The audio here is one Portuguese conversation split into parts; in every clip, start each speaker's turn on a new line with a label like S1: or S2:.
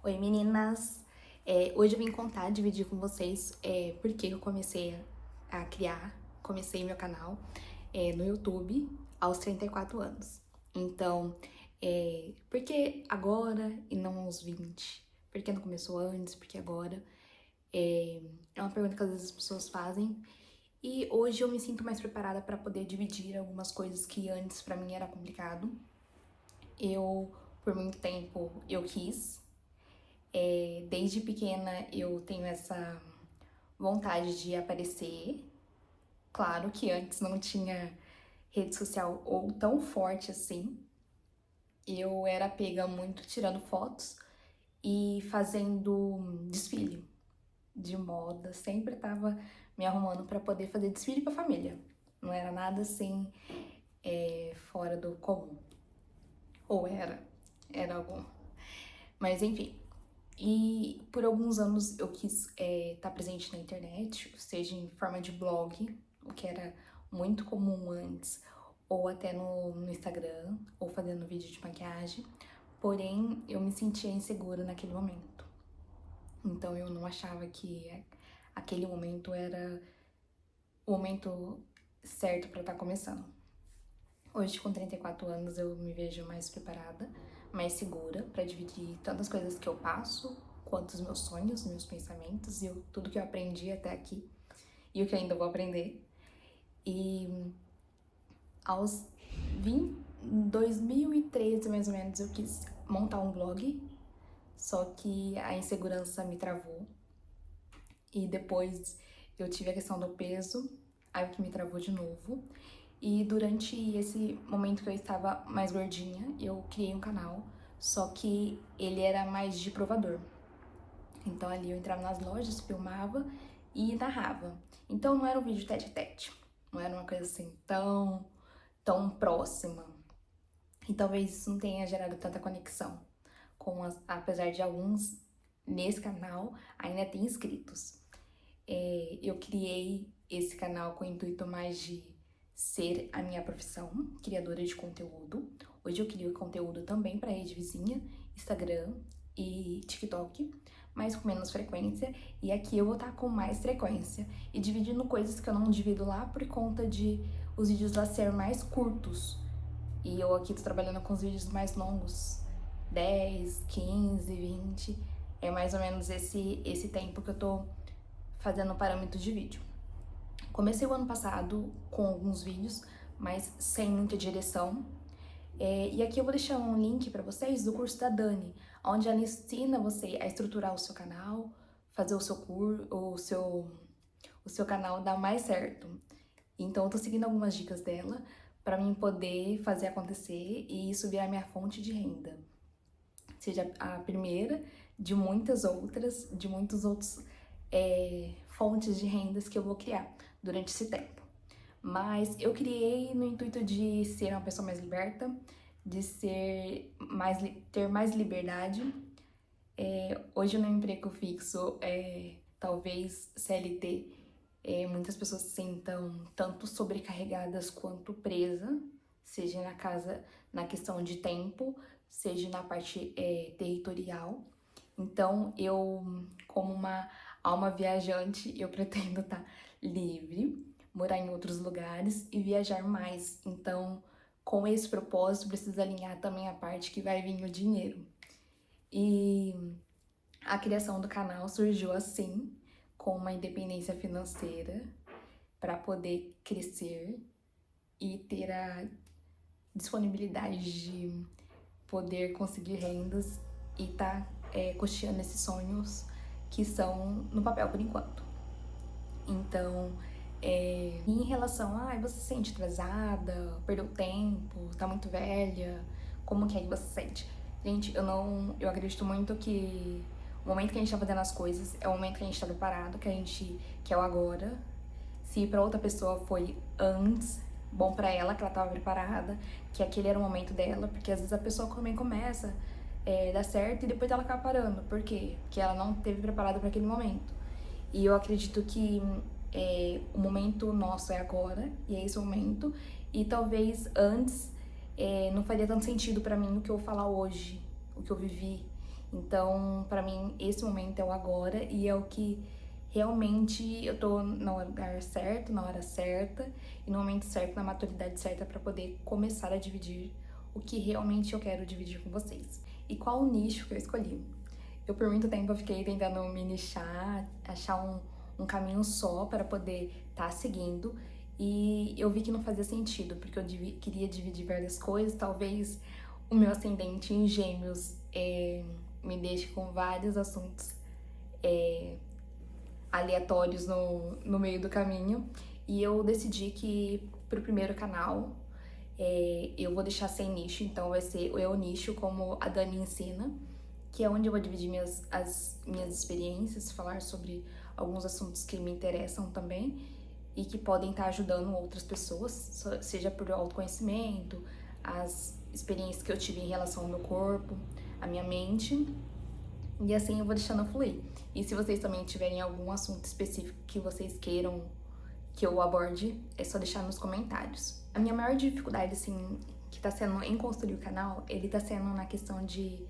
S1: Oi meninas! Hoje eu vim contar, dividir com vocês por que eu comecei a criar, comecei meu canal no YouTube aos 34 anos. Então, por que agora e não aos 20? Por que não começou antes? Por que agora? É uma pergunta que às vezes as pessoas fazem. E hoje eu me sinto mais preparada para poder dividir algumas coisas que antes para mim era complicado. Por muito tempo, eu quis. Desde pequena eu tenho essa vontade de aparecer. Claro que antes não tinha rede social ou tão forte assim. Eu era pega muito tirando fotos e fazendo desfile de moda. Sempre tava me arrumando para poder fazer desfile pra família. Não era nada assim fora do comum. Ou era algum. Mas enfim. E por alguns anos eu quis estar presente na internet, seja em forma de blog, o que era muito comum antes, ou até no Instagram, ou fazendo vídeo de maquiagem. Porém, eu me sentia insegura naquele momento. Então eu não achava que aquele momento era o momento certo para estar começando. Hoje, com 34 anos, eu me vejo mais preparada, mais segura para dividir tantas coisas que eu passo, quanto os meus sonhos, meus pensamentos e tudo que eu aprendi até aqui e o que eu ainda vou aprender. E aos 2013, mais ou menos, eu quis montar um blog, só que a insegurança me travou. E depois eu tive a questão do peso, aí o que me travou de novo. E durante esse momento que eu estava mais gordinha, eu criei um canal, só que ele era mais de provador. Então ali eu entrava nas lojas, filmava e narrava. Então não era um vídeo tete a tete, não era uma coisa assim tão próxima. E talvez isso não tenha gerado tanta conexão, apesar de alguns nesse canal ainda ter inscritos. Eu criei esse canal com o intuito mais de ser a minha profissão, criadora de conteúdo. Hoje eu crio conteúdo também para rede vizinha, Instagram e TikTok, mas com menos frequência. E aqui eu vou estar com mais frequência e dividindo coisas que eu não divido lá por conta de os vídeos lá serem mais curtos. E eu aqui tô trabalhando com os vídeos mais longos, 10, 15, 20. É mais ou menos esse tempo que eu tô fazendo parâmetros de vídeo. Comecei o ano passado com alguns vídeos, mas sem muita direção. E aqui eu vou deixar um link para vocês do curso da Dani, onde ela ensina você a estruturar o seu canal, fazer o seu curso, o seu canal dar mais certo. Então eu tô seguindo algumas dicas dela para mim poder fazer acontecer e isso virar minha fonte de renda. Seja a primeira de muitos outros fontes de rendas que eu vou criar durante esse tempo. Mas eu criei no intuito de ser uma pessoa mais liberta, de ter mais liberdade. Hoje no emprego fixo, talvez CLT, muitas pessoas se sentam tanto sobrecarregadas quanto presas, seja na casa, na questão de tempo, seja na parte territorial. Então, eu, como uma alma viajante, eu pretendo estar livre, morar em outros lugares e viajar mais. Então, com esse propósito, precisa alinhar também a parte que vai vir o dinheiro. E a criação do canal surgiu assim, com uma independência financeira, para poder crescer e ter a disponibilidade de poder conseguir rendas e tá custeando esses sonhos que são no papel por enquanto. Então, em relação a você se sente atrasada, perdeu tempo, tá muito velha, como que é que você se sente? Gente, eu acredito muito que o momento que a gente tá fazendo as coisas é o momento que a gente tá preparado, que é o agora. Se pra outra pessoa foi antes, bom pra ela, que ela tava preparada, que aquele era o momento dela, porque às vezes a pessoa também começa, dá certo e depois ela acaba parando. Por quê? Porque ela não esteve preparada para aquele momento. E eu acredito que o momento nosso é agora, e é esse o momento, e talvez antes não faria tanto sentido pra mim o que eu vou falar hoje, o que eu vivi. Então, pra mim, esse momento é o agora e é o que realmente eu tô no lugar certo, na hora certa e no momento certo, na maturidade certa pra poder começar a dividir o que realmente eu quero dividir com vocês. E qual o nicho que eu escolhi? Eu por muito tempo eu fiquei tentando me nichar, achar um caminho só para poder estar seguindo e eu vi que não fazia sentido, porque eu queria dividir várias coisas, talvez o meu ascendente em gêmeos me deixe com vários assuntos aleatórios no meio do caminho e eu decidi que pro primeiro canal eu vou deixar sem nicho, então vai ser o nicho como a Dani ensina, que é onde eu vou dividir as minhas experiências, falar sobre alguns assuntos que me interessam também e que podem estar ajudando outras pessoas, seja por autoconhecimento, as experiências que eu tive em relação ao meu corpo, à minha mente, e assim eu vou deixando fluir. E se vocês também tiverem algum assunto específico que vocês queiram que eu aborde, é só deixar nos comentários. A minha maior dificuldade, assim, que tá sendo em construir o canal, ele tá sendo na questão de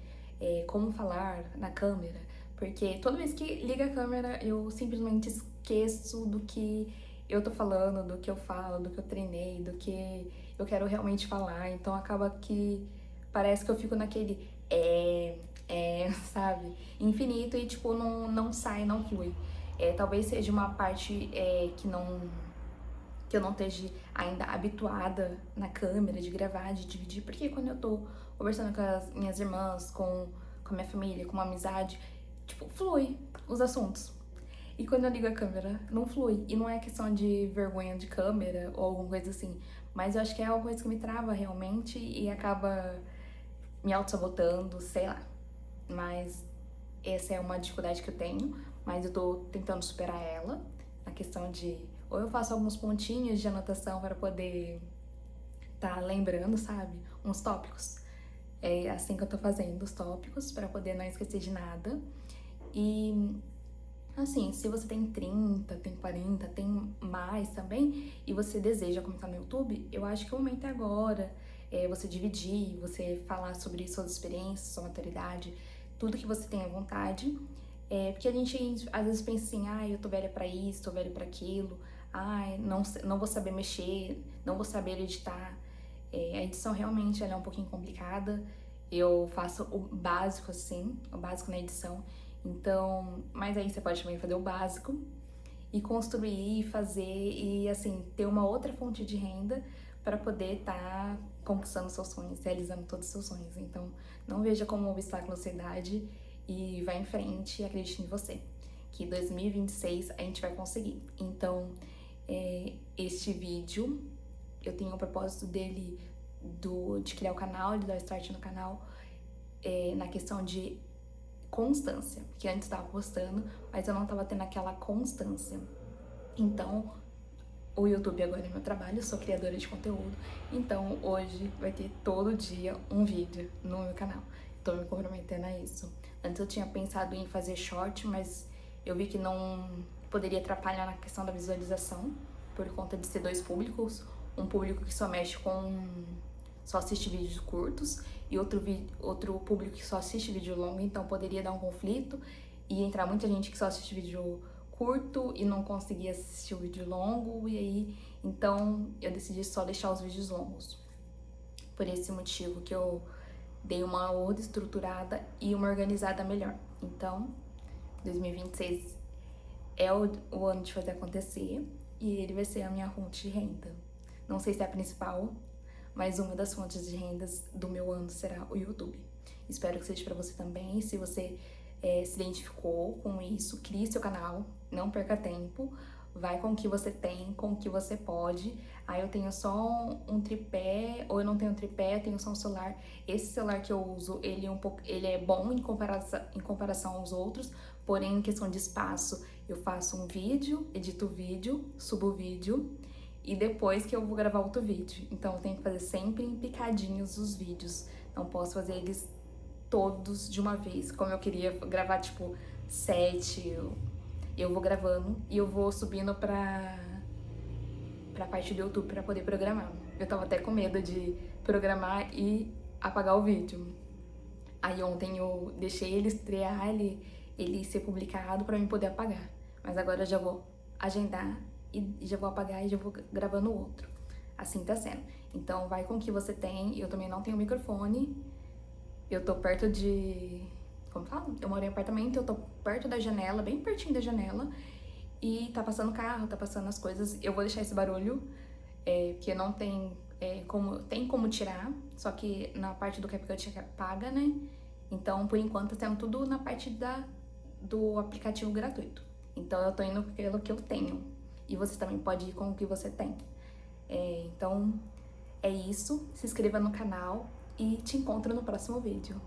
S1: como falar na câmera, porque toda vez que liga a câmera eu simplesmente esqueço do que eu tô falando, do que eu falo, do que eu treinei, do que eu quero realmente falar, então acaba que parece que eu fico naquele sabe, infinito e tipo, não sai, não flui. Talvez seja uma parte que eu não esteja ainda habituada na câmera, de gravar, de dividir, porque quando eu tô conversando com as minhas irmãs, com a minha família, com uma amizade, tipo, flui os assuntos. E quando eu ligo a câmera, não flui. E não é questão de vergonha de câmera ou alguma coisa assim, mas eu acho que é alguma coisa que me trava realmente e acaba me auto-sabotando, sei lá. Mas essa é uma dificuldade que eu tenho, mas eu tô tentando superar ela, na questão de ou eu faço alguns pontinhos de anotação para poder tá lembrando, sabe? Uns tópicos. É assim que eu tô fazendo os tópicos, para poder não esquecer de nada. E assim, se você tem 30, tem 40, tem mais também, e você deseja começar no YouTube, eu acho que o momento é agora. Você dividir, você falar sobre suas experiências, sua maturidade, tudo que você tenha vontade. Porque a gente às vezes pensa assim, eu tô velha pra isso, tô velha pra aquilo, não vou saber mexer, não vou saber editar. A edição realmente ela é um pouquinho complicada. Eu faço o básico assim, o básico na edição. Então, mas aí você pode também fazer o básico e construir, fazer e assim, ter uma outra fonte de renda para poder estar conquistando seus sonhos, realizando todos os seus sonhos. Então, não veja como um obstáculo a sua idade e vá em frente e acredite em você. Que 2026 a gente vai conseguir. Então, este vídeo, eu tenho o propósito dele de criar o canal, de dar start no canal, na questão de constância, porque antes estava postando, mas eu não estava tendo aquela constância. Então, o YouTube agora é meu trabalho, eu sou criadora de conteúdo, então hoje vai ter todo dia um vídeo no meu canal. Tô me comprometendo a isso. Antes eu tinha pensado em fazer short, mas eu vi que não poderia atrapalhar na questão da visualização, por conta de ser dois públicos, um público que só assiste vídeos curtos e outro público que só assiste vídeo longo, então poderia dar um conflito e entrar muita gente que só assiste vídeo curto e não conseguia assistir o vídeo longo, e aí então eu decidi só deixar os vídeos longos. Por esse motivo que eu dei uma outra estruturada e uma organizada melhor. Então, 2026 é o ano de fazer acontecer e ele vai ser a minha fonte de renda. Não sei se é a principal, mas uma das fontes de rendas do meu ano será o YouTube. Espero que seja para você também. Se você se identificou com isso, crie seu canal, não perca tempo, vai com o que você tem, com o que você pode. Eu tenho só um tripé, ou eu não tenho tripé, eu tenho só um celular. Esse celular que eu uso, ele é bom em comparação aos outros, porém em questão de espaço, eu faço um vídeo, edito o vídeo, subo o vídeo, e depois que eu vou gravar outro vídeo. Então eu tenho que fazer sempre em picadinhos os vídeos. Não posso fazer eles todos de uma vez. Como eu queria gravar tipo 7, eu vou gravando e eu vou subindo pra parte do YouTube pra poder programar. Eu tava até com medo de programar e apagar o vídeo. Aí ontem eu deixei ele estrear, ele ser publicado pra mim poder apagar. Mas agora eu já vou agendar e já vou apagar e já vou gravando outro. Assim tá sendo. Então vai com o que você tem. Eu também não tenho microfone. Eu tô perto de... Como fala? Eu moro em apartamento, eu tô perto da janela, bem pertinho da janela. E tá passando carro, tá passando as coisas. Eu vou deixar esse barulho, porque não tem... tem como tirar, só que na parte do CapCut paga, né? Então, por enquanto, tá tendo tudo na parte do aplicativo gratuito. Então, eu tô indo pelo que eu tenho. E você também pode ir com o que você tem. Então, é isso. Se inscreva no canal e te encontro no próximo vídeo.